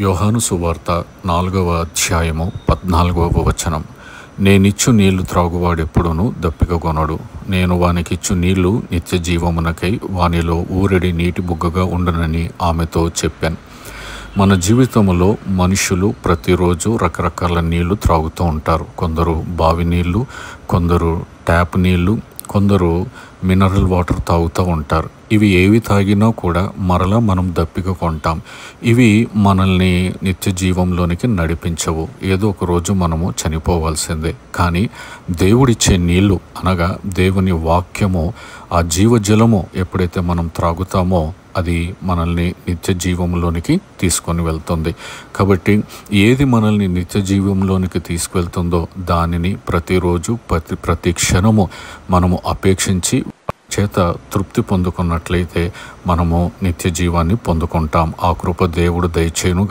యోహాను సువార్త 4వ అధ్యాయము 14వ వచనం. నేనిచ్చు నీళ్లు త్రాగువాడెప్పుడునూ దప్పికగొనడు. నేను వానికిచ్చు నీళ్లు నిత్య జీవమునకై వానిలో ఊరడి నీటి బుగ్గగా ఉండునని ఆమెతో చెప్పాను. మన జీవితంలో మనుషులు ప్రతిరోజు రకరకాల నీళ్లు త్రాగుతూ ఉంటారు. కొందరు బావి నీళ్లు, కొందరు ట్యాప్ నీళ్లు, కొందరు మినరల్ వాటర్ తాగుతూ ఉంటారు. ఇవి ఏవి తాగినా కూడా మరలా మనం దప్పిక కొంటాం. ఇవి మనల్ని నిత్య జీవంలోనికి నడిపించవు. ఏదో ఒక రోజు మనము చనిపోవాల్సిందే. కానీ దేవుడిచ్చే నీళ్లు అనగా దేవుని వాక్యము, ఆ జీవజలము ఎప్పుడైతే మనం త్రాగుతామో అది మనల్ని నిత్య జీవంలోనికి తీసుకొని వెళ్తుంది. కాబట్టి ఏది మనల్ని నిత్య జీవంలోనికి తీసుకువెళ్తుందో దానిని ప్రతిరోజు ప్రతి క్షణము మనము అపేక్షించి చేత తృప్తి పొందుకున్నట్లయితే మనము నిత్య జీవాన్ని పొందుకుంటాం. ఆ కృప దేవుడు దయచేయును.